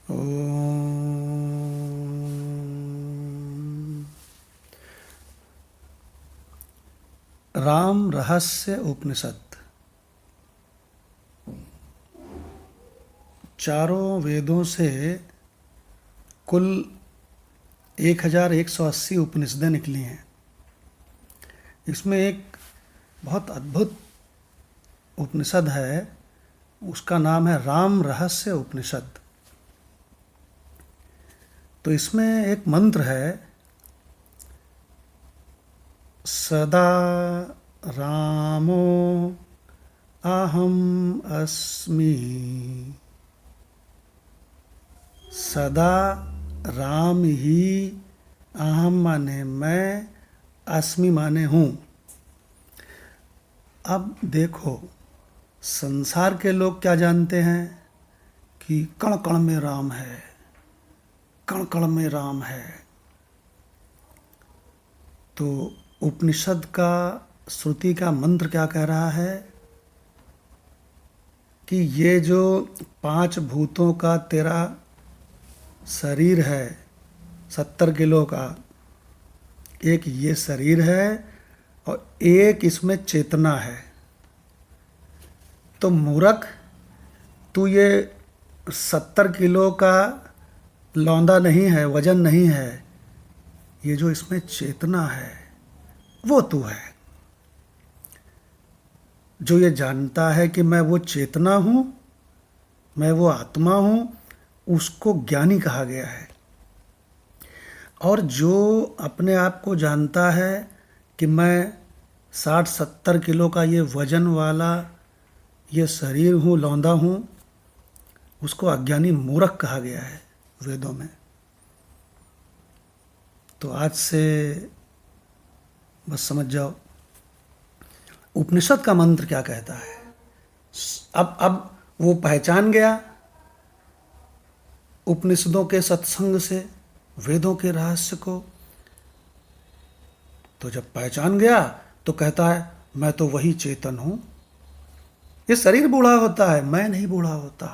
ओम। राम रहस्य उपनिषद। चारों वेदों से कुल 1180 उपनिषदें निकली हैं। इसमें एक बहुत अद्भुत उपनिषद है, उसका नाम है राम रहस्य उपनिषद। तो इसमें एक मंत्र है, सदा रामो अहम अस्मि। सदा राम ही, अहम माने मैं, अस्मि माने हूँ। अब देखो, संसार के लोग क्या जानते हैं कि कण कण में राम है, कण कण में राम है। तो उपनिषद का, श्रुति का मंत्र क्या कह रहा है कि ये जो 5 भूतों का तेरा शरीर है, 70 किलो का, एक ये शरीर है और एक इसमें चेतना है। तो मूर्ख, तू ये 70 किलो का लौंदा नहीं है, वजन नहीं है। ये जो इसमें चेतना है वो तू है। जो ये जानता है कि मैं वो चेतना हूँ, मैं वो आत्मा हूँ, उसको ज्ञानी कहा गया है। और जो अपने आप को जानता है कि मैं 60-70 किलो का ये वजन वाला ये शरीर हूँ, लौंदा हूँ, उसको अज्ञानी मूर्ख कहा गया है वेदों में। तो आज से बस समझ जाओ उपनिषद का मंत्र क्या कहता है। अब वो पहचान गया उपनिषदों के सत्संग से वेदों के रहस्य को। तो जब पहचान गया तो कहता है मैं तो वही चेतन हूँ। ये शरीर बूढ़ा होता है, मैं नहीं बूढ़ा होता।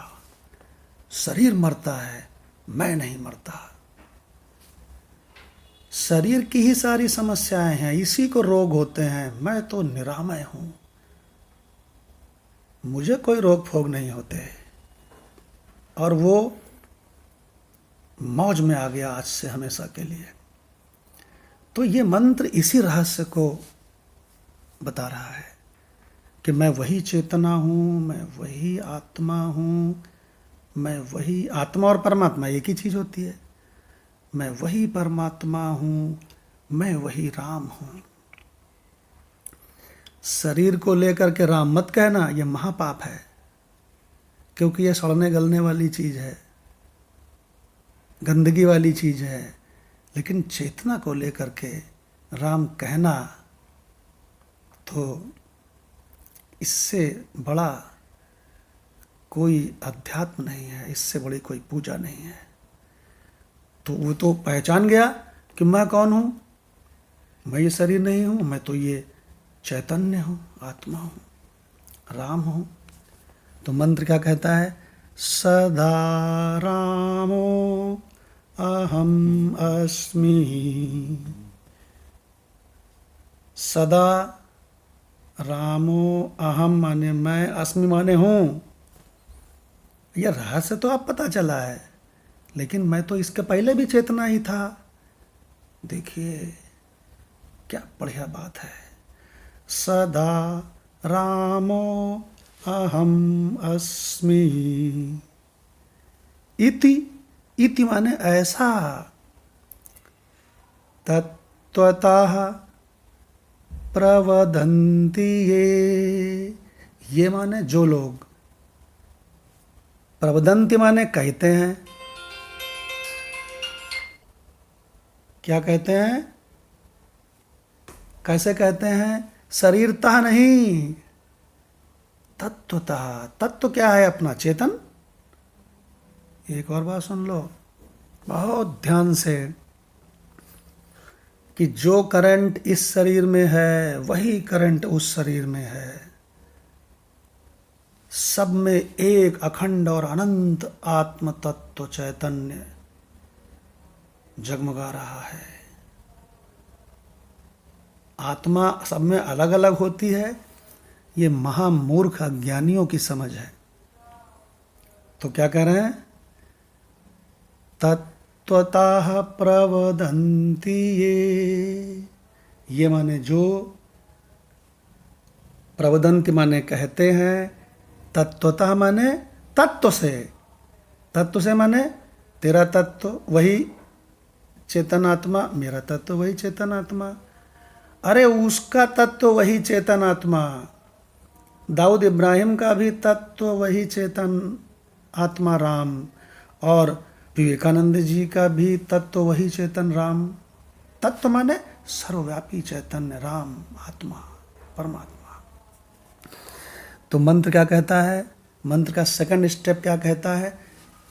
शरीर मरता है, मैं नहीं मरता। शरीर की ही सारी समस्याएं हैं, इसी को रोग होते हैं। मैं तो निरामय हूँ, मुझे कोई रोग फोग नहीं होते। और वो मौज में आ गया आज से हमेशा के लिए। तो ये मंत्र इसी रहस्य को बता रहा है कि मैं वही चेतना हूँ, मैं वही आत्मा हूँ, मैं वही आत्मा। और परमात्मा एक ही चीज़ होती है। मैं वही परमात्मा हूँ, मैं वही राम हूँ। शरीर को लेकर के राम मत कहना, यह महापाप है, क्योंकि यह सड़ने गलने वाली चीज़ है, गंदगी वाली चीज़ है। लेकिन चेतना को लेकर के राम कहना, तो इससे बड़ा कोई अध्यात्म नहीं है, इससे बड़ी कोई पूजा नहीं है। तो वो तो पहचान गया कि मैं कौन हूँ, मैं ये शरीर नहीं हूँ, मैं तो ये चैतन्य हूँ, आत्मा हूँ, राम हूँ। तो मंत्र क्या कहता है, सदा रामो अहम अस्मि। सदा रामो अहम माने मैं, अस्मि माने हूँ। यह रहस्य तो अब पता चला है, लेकिन मैं तो इसके पहले भी चेतना ही था। देखिए क्या बढ़िया बात है। सदा रामो अहम अस्मि। इति, इति माने ऐसा। तत्वतः प्रवदन्ति ये माने जो लोग। प्रवदन्ति माने कहते हैं। क्या कहते हैं, कैसे कहते हैं, शरीरतः नहीं, तत्वतः। तत्व क्या है, अपना चेतन। एक और बात सुन लो बहुत ध्यान से, कि जो करंट इस शरीर में है वही करंट उस शरीर में है। सब में एक अखंड और अनंत आत्म तत्व चैतन्य जगमगा रहा है। आत्मा सब में अलग अलग होती है, ये महामूर्ख अज्ञानियों की समझ है। तो क्या कह रहे हैं? तत्वतः प्रवदन्ति ये माने जो, प्रवदन्ति माने कहते हैं, तत्वतः माने तत्व से, तत्व से माने तेरा तत्व वही चेतन आत्मा, मेरा तत्व वही चेतन आत्मा। अरे उसका तत्व वही चेतन आत्मा, दाऊद इब्राहिम का भी तत्व वही चेतन आत्मा राम, और विवेकानंद जी का भी तत्व वही चेतन राम। तत्व माने सर्वव्यापी चैतन्य राम आत्मा परमात्मा। तो मंत्र क्या कहता है? मंत्र का सेकंड स्टेप क्या कहता है?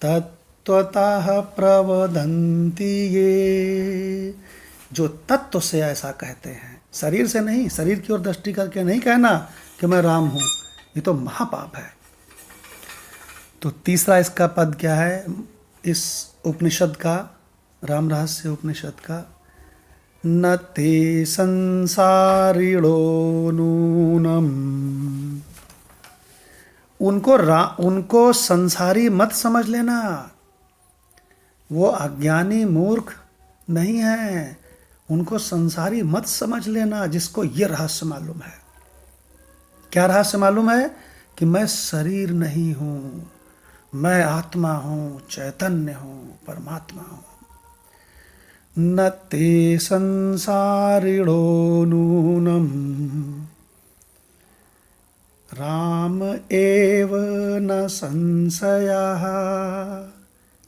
तत्वतः प्रवदन्ति ये, जो तत्व से ऐसा कहते हैं, शरीर से नहीं, शरीर की ओर दृष्टि करके नहीं कहना कि मैं राम हूं, ये तो महापाप है। तो तीसरा इसका पद क्या है इस उपनिषद का, राम रहस्य उपनिषद का? न ते संसारिणो नूनम, उनको संसारी मत समझ लेना, वो अज्ञानी मूर्ख नहीं है, उनको संसारी मत समझ लेना, जिसको ये रहस्य मालूम है। क्या रहस्य मालूम है? कि मैं शरीर नहीं हूं, मैं आत्मा हूं, चैतन्य हूं, परमात्मा हूं। न ते संसारिणो नूनम राम एव न संशयः।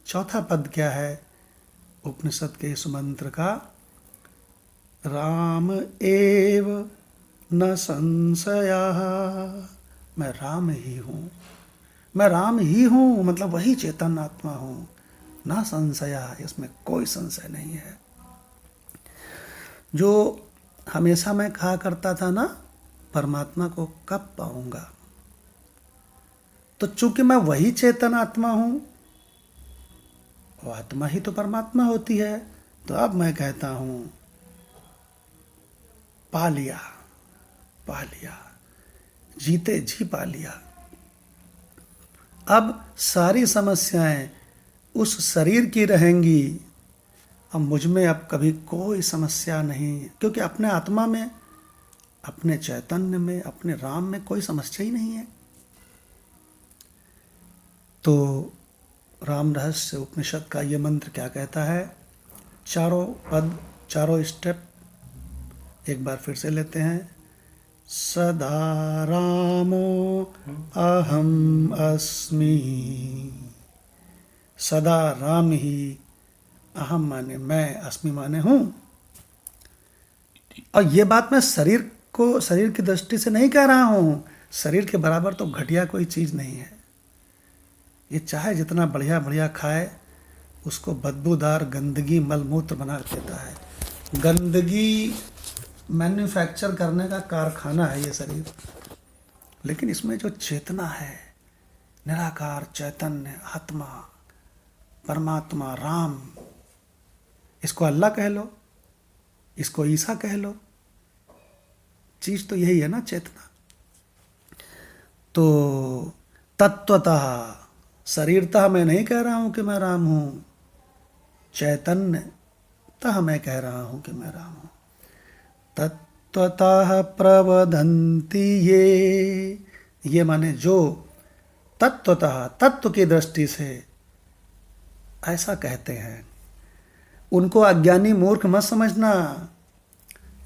चौथा पद क्या है उपनिषद के इस मंत्र का? राम एव न संशयः, मैं राम ही हूँ, मैं राम ही हूँ, मतलब वही चेतन आत्मा हूँ। ना संशय, इसमें कोई संशय नहीं है। जो हमेशा मैं कहा करता था ना, परमात्मा को कब पाऊंगा, तो चूंकि मैं वही चेतन आत्मा हूँ, वो आत्मा ही तो परमात्मा होती है, तो अब मैं कहता हूँ पा लिया, पा लिया, जीते जी पा लिया। अब सारी समस्याएं उस शरीर की रहेंगी, अब मुझ में अब कभी कोई समस्या नहीं, क्योंकि अपने आत्मा में, अपने चैतन्य में, अपने राम में कोई समस्या ही नहीं है। तो राम रहस्य उपनिषद का ये मंत्र क्या कहता है? चारों पद, चारों स्टेप एक बार फिर से लेते हैं। सदा रामो अहम अस्मि, सदा राम ही, अहम माने मैं, अस्मि माने हूँ। और ये बात मैं शरीर को, शरीर की दृष्टि से नहीं कह रहा हूँ, शरीर के बराबर तो घटिया कोई चीज़ नहीं है। ये चाहे जितना बढ़िया बढ़िया खाए, उसको बदबूदार गंदगी मलमूत्र बना देता है। गंदगी मैन्युफैक्चर करने का कारखाना है ये शरीर। लेकिन इसमें जो चेतना है, निराकार चैतन्य आत्मा परमात्मा राम, इसको अल्लाह कह लो, इसको ईसा कह लो, चीज तो यही है ना, चेतना। तो तत्वतः, शरीरतः मैं नहीं कह रहा हूं कि मैं राम हूं, चैतन्यतः मैं कह रहा हूं कि मैं राम हूं। तत्वतः प्रवदन्ति ये माने जो तत्वतः, तत्व की दृष्टि से ऐसा कहते हैं, उनको अज्ञानी मूर्ख मत समझना,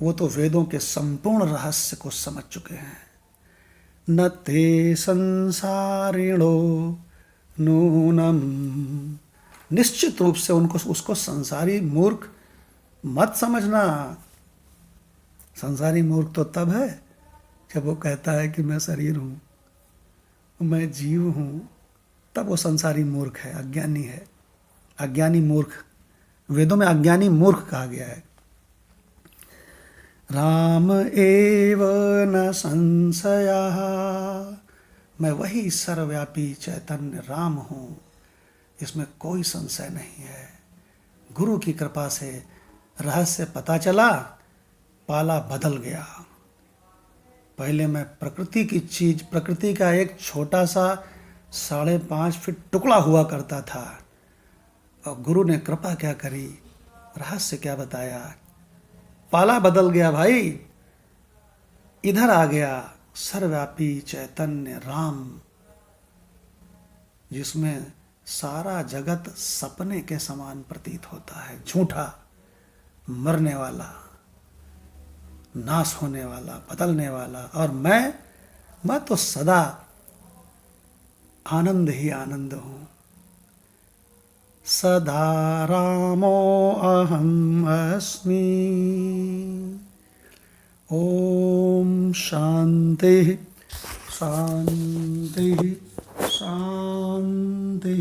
वो तो वेदों के संपूर्ण रहस्य को समझ चुके हैं। न ते संसारिणो नूनम, निश्चित रूप से उनको, उसको संसारी मूर्ख मत समझना। संसारी मूर्ख तो तब है जब वो कहता है कि मैं शरीर हूँ, मैं जीव हूँ, तब वो संसारी मूर्ख है, अज्ञानी है। अज्ञानी मूर्ख, वेदों में अज्ञानी मूर्ख कहा गया है। राम एव न संशयः, मैं वही सर्वव्यापी चैतन्य राम हूँ, इसमें कोई संशय नहीं है। गुरु की कृपा से रहस्य पता चला, पाला बदल गया। पहले मैं प्रकृति का एक छोटा सा 5.5 फीट टुकड़ा हुआ करता था, और गुरु ने कृपा क्या करी, रहस्य क्या बताया, पाला बदल गया भाई। इधर आ गया सर्वव्यापी चैतन्य राम, जिसमें सारा जगत सपने के समान प्रतीत होता है, झूठा, मरने वाला, नाश होने वाला, बदलने वाला। और मैं तो सदा आनंद ही आनंद हूं। सदा रामो अहम अस्मि। ओम शांति शांति शांति।